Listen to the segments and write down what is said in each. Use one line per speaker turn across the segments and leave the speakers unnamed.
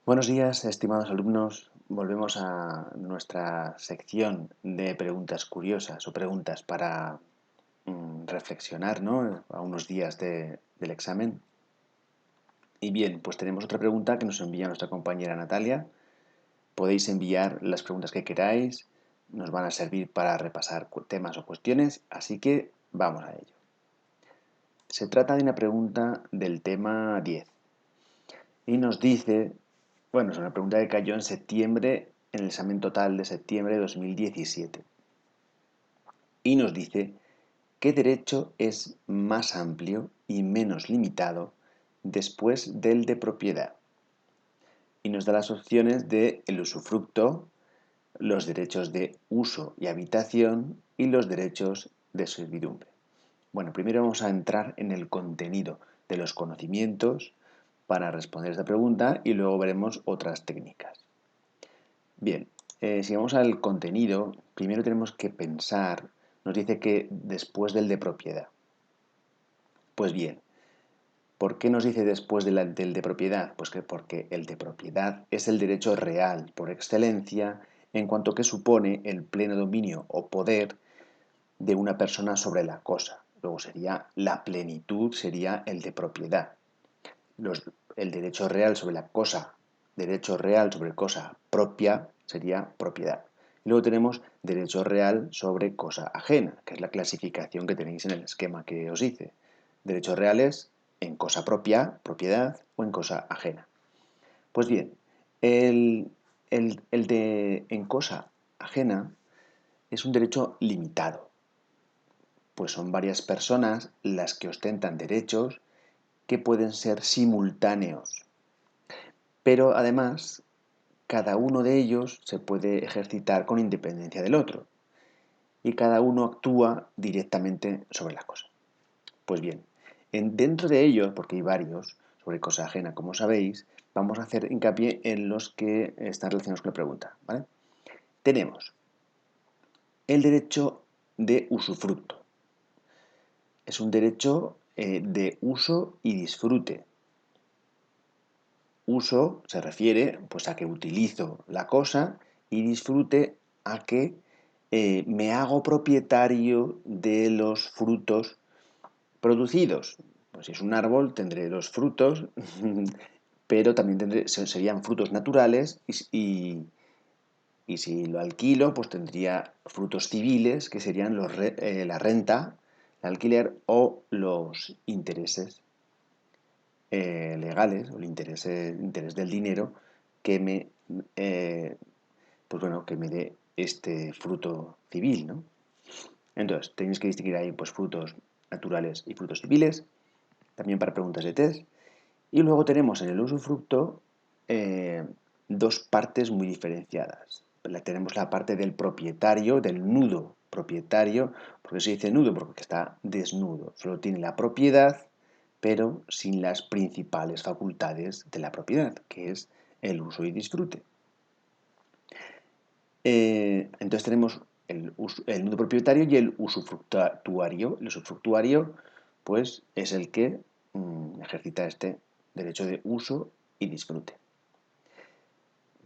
Buenos días, estimados alumnos. Volvemos a nuestra sección de preguntas curiosas o preguntas para reflexionar, ¿no? A unos días del examen. Y bien, pues tenemos otra pregunta que nos envía nuestra compañera Natalia. Podéis enviar las preguntas que queráis, nos van a servir para repasar temas o cuestiones, así que vamos a ello. Se trata de una pregunta del tema 10 y nos dice, bueno, es una pregunta que cayó en septiembre, en el examen total de septiembre de 2017. Y nos dice, ¿qué derecho es más amplio y menos limitado después del de propiedad? Y nos da las opciones de el usufructo, los derechos de uso y habitación y los derechos de servidumbre. Bueno, primero vamos a entrar en el contenido de los conocimientos para responder esta pregunta y luego veremos otras técnicas. Bien, si vamos al contenido, primero tenemos que pensar, nos dice que después del de propiedad. Pues bien, ¿por qué nos dice después del de propiedad? Pues que porque el de propiedad es el derecho real por excelencia en cuanto que supone el pleno dominio o poder de una persona sobre la cosa. Luego sería la plenitud, sería el de propiedad. El derecho real sobre la cosa, derecho real sobre cosa propia, sería propiedad. Y luego tenemos derecho real sobre cosa ajena, que es la clasificación que tenéis en el esquema que os hice. Derechos reales en cosa propia, propiedad, o en cosa ajena. Pues bien, el de en cosa ajena es un derecho limitado, pues son varias personas las que ostentan derechos que pueden ser simultáneos. Pero además, cada uno de ellos se puede ejercitar con independencia del otro y cada uno actúa directamente sobre la cosa. Pues bien, dentro de ellos, porque hay varios sobre cosa ajena, como sabéis, vamos a hacer hincapié en los que están relacionados con la pregunta. ¿Vale? Tenemos el derecho de usufructo. Es un derecho de uso y disfrute. Uso se refiere pues, a que utilizo la cosa y disfrute a que me hago propietario de los frutos producidos. Pues si es un árbol tendré los frutos, pero también serían frutos naturales y si lo alquilo pues tendría frutos civiles que serían la renta, el alquiler o los intereses legales o el interés del dinero que me, pues bueno, que me dé este fruto civil, ¿no? Entonces, tenéis que distinguir ahí pues, frutos naturales y frutos civiles, también para preguntas de test. Y luego tenemos en el usufructo dos partes muy diferenciadas. Tenemos la parte del propietario, del nudo propietario, porque se dice nudo porque está desnudo, solo tiene la propiedad pero sin las principales facultades de la propiedad, que es el uso y disfrute. Entonces tenemos el nudo propietario y el usufructuario. El usufructuario, pues, es el que ejercita este derecho de uso y disfrute.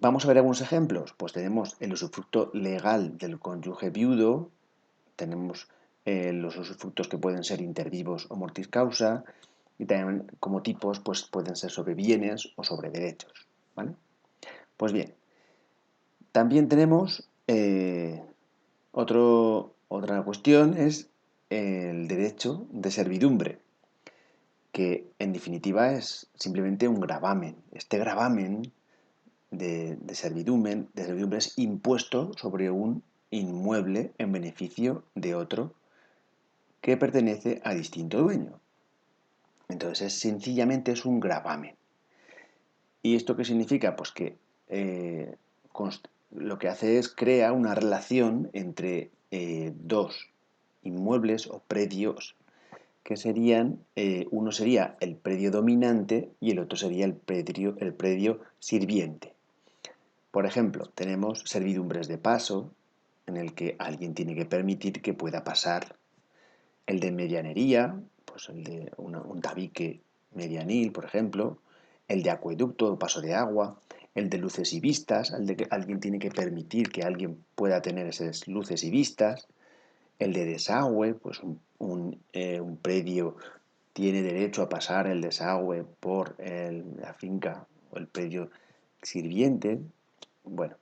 Vamos a ver algunos ejemplos. Pues tenemos el usufructo legal del cónyuge viudo, tenemos los usufructos que pueden ser intervivos o mortis causa, y también como tipos pues pueden ser sobre bienes o sobre derechos. ¿Vale? Pues bien, también tenemos otra cuestión, es el derecho de servidumbre, que en definitiva es simplemente un gravamen. Este gravamen de servidumbre es impuesto sobre un inmueble en beneficio de otro que pertenece a distinto dueño. Entonces, sencillamente es un gravamen. ¿Y esto qué significa? Pues que lo que hace es crear una relación entre dos inmuebles o predios que serían, uno sería el predio dominante y el otro sería el predio sirviente. Por ejemplo, tenemos servidumbres de paso, en el que alguien tiene que permitir que pueda pasar. El de medianería, pues el de un tabique medianil, por ejemplo. El de acueducto o paso de agua. el de luces y vistas, el de que alguien tiene que permitir que alguien pueda tener esas luces y vistas, el de desagüe, pues un predio tiene derecho a pasar el desagüe por la finca o el predio sirviente. Bueno,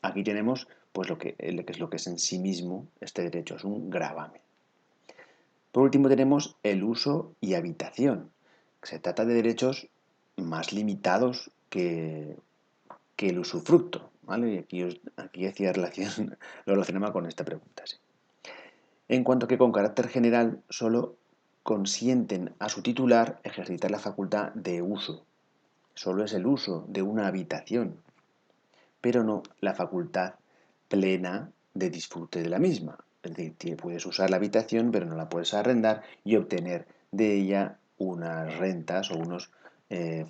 aquí tenemos pues lo que es en sí mismo este derecho, es un gravamen. Por último tenemos el uso y habitación. Se trata de derechos más limitados que el usufructo, ¿vale? Y aquí hacía relación, lo relacionaba con esta pregunta, sí. En cuanto que con carácter general solo consienten a su titular ejercitar la facultad de uso. Solo es el uso de una habitación, pero no la facultad plena de disfrute de la misma. Es decir, puedes usar la habitación, pero no la puedes arrendar y obtener de ella unas rentas o unos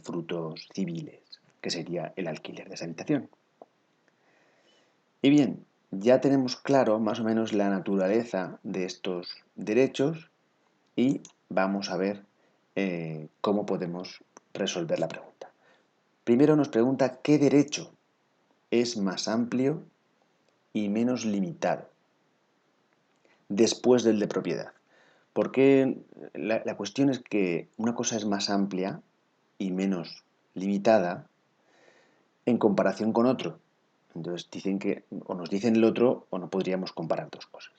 frutos civiles, que sería el alquiler de esa habitación. Y bien, ya tenemos claro más o menos la naturaleza de estos derechos y vamos a ver cómo podemos resolver la pregunta. Primero nos pregunta qué derecho es más amplio y menos limitado después del de propiedad. Porque la cuestión es que una cosa es más amplia y menos limitada en comparación con otro. Entonces dicen que o nos dicen el otro o no podríamos comparar dos cosas.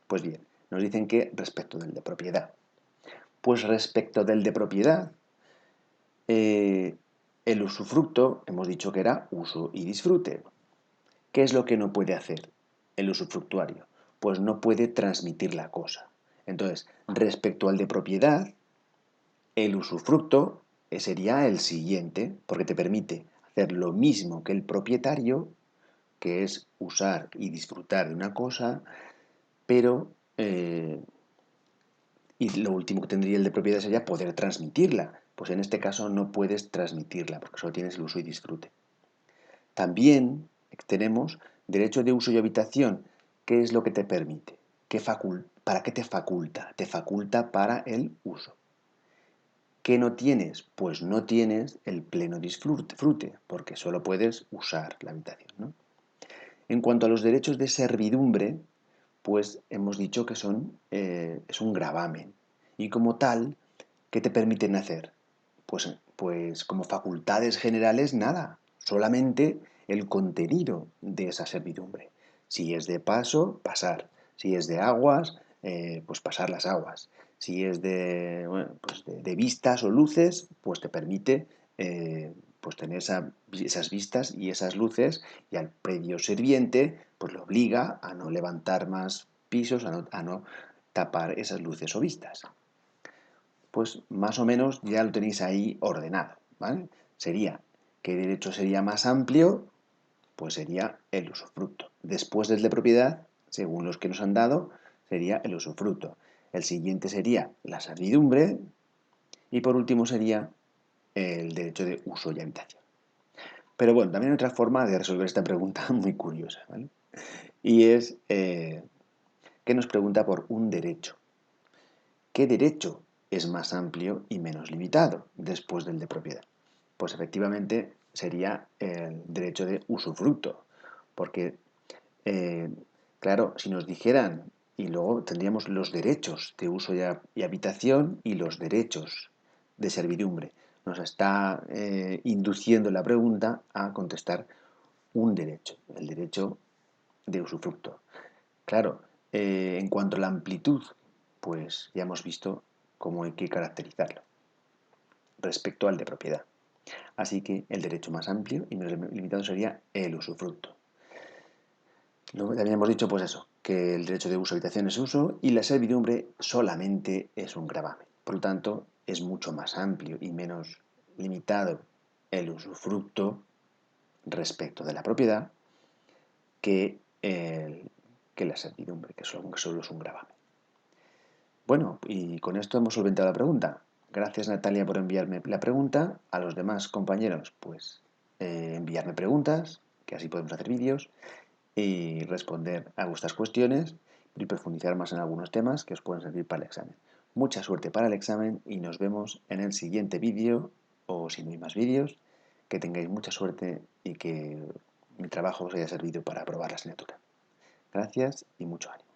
Pues bien, nos dicen que respecto del de propiedad. Pues respecto del de propiedad, el usufructo hemos dicho que era uso y disfrute. ¿Qué es lo que no puede hacer el usufructuario? Pues no puede transmitir la cosa. Entonces, respecto al de propiedad, el usufructo sería el siguiente, porque te permite hacer lo mismo que el propietario, que es usar y disfrutar de una cosa, pero y lo último que tendría el de propiedad sería poder transmitirla. Pues en este caso no puedes transmitirla, porque solo tienes el uso y disfrute. También tenemos derecho de uso y habitación. ¿Qué es lo que te permite? ¿Para qué te faculta? Te faculta para el uso. ¿Qué no tienes? Pues no tienes el pleno disfrute, porque solo puedes usar la habitación, ¿no? En cuanto a los derechos de servidumbre, pues hemos dicho que es un gravamen. Y como tal, ¿qué te permiten hacer? Pues como facultades generales, nada. Solamente el contenido de esa servidumbre. Si es de paso, pasar. Si es de aguas, pues pasar las aguas. Si es de vistas o luces, pues te permite pues tener esas vistas y esas luces, y al predio sirviente pues le obliga a no levantar más pisos, a no tapar esas luces o vistas. Pues más o menos ya lo tenéis ahí ordenado, ¿vale? Sería, ¿qué derecho sería más amplio? Pues sería el usufructo. Después del de propiedad, según los que nos han dado, sería el usufructo. El siguiente sería la servidumbre y por último sería el derecho de uso y habitación. Pero bueno, también hay otra forma de resolver esta pregunta muy curiosa, ¿vale? Y es que nos pregunta por un derecho. ¿Qué derecho es más amplio y menos limitado después del de propiedad? Pues efectivamente sería el derecho de usufructo, porque, eh, claro, si nos dijeran, y luego tendríamos los derechos de uso y habitación y los derechos de servidumbre, nos está induciendo la pregunta a contestar un derecho, el derecho de usufructo. Claro, en cuanto a la amplitud, pues ya hemos visto cómo hay que caracterizarlo respecto al de propiedad. Así que el derecho más amplio y menos limitado sería el usufructo. Luego también hemos dicho, pues eso, que el derecho de uso, habitación es uso y la servidumbre solamente es un gravamen. Por lo tanto, es mucho más amplio y menos limitado el usufructo respecto de la propiedad que, que la servidumbre, que solo es un gravamen. Bueno, y con esto hemos solventado la pregunta. Gracias, Natalia, por enviarme la pregunta. A los demás compañeros, pues enviarme preguntas, que así podemos hacer vídeos y responder a vuestras cuestiones y profundizar más en algunos temas que os pueden servir para el examen. Mucha suerte para el examen y nos vemos en el siguiente vídeo, o si no hay más vídeos, que tengáis mucha suerte y que mi trabajo os haya servido para aprobar la asignatura. Gracias y mucho ánimo.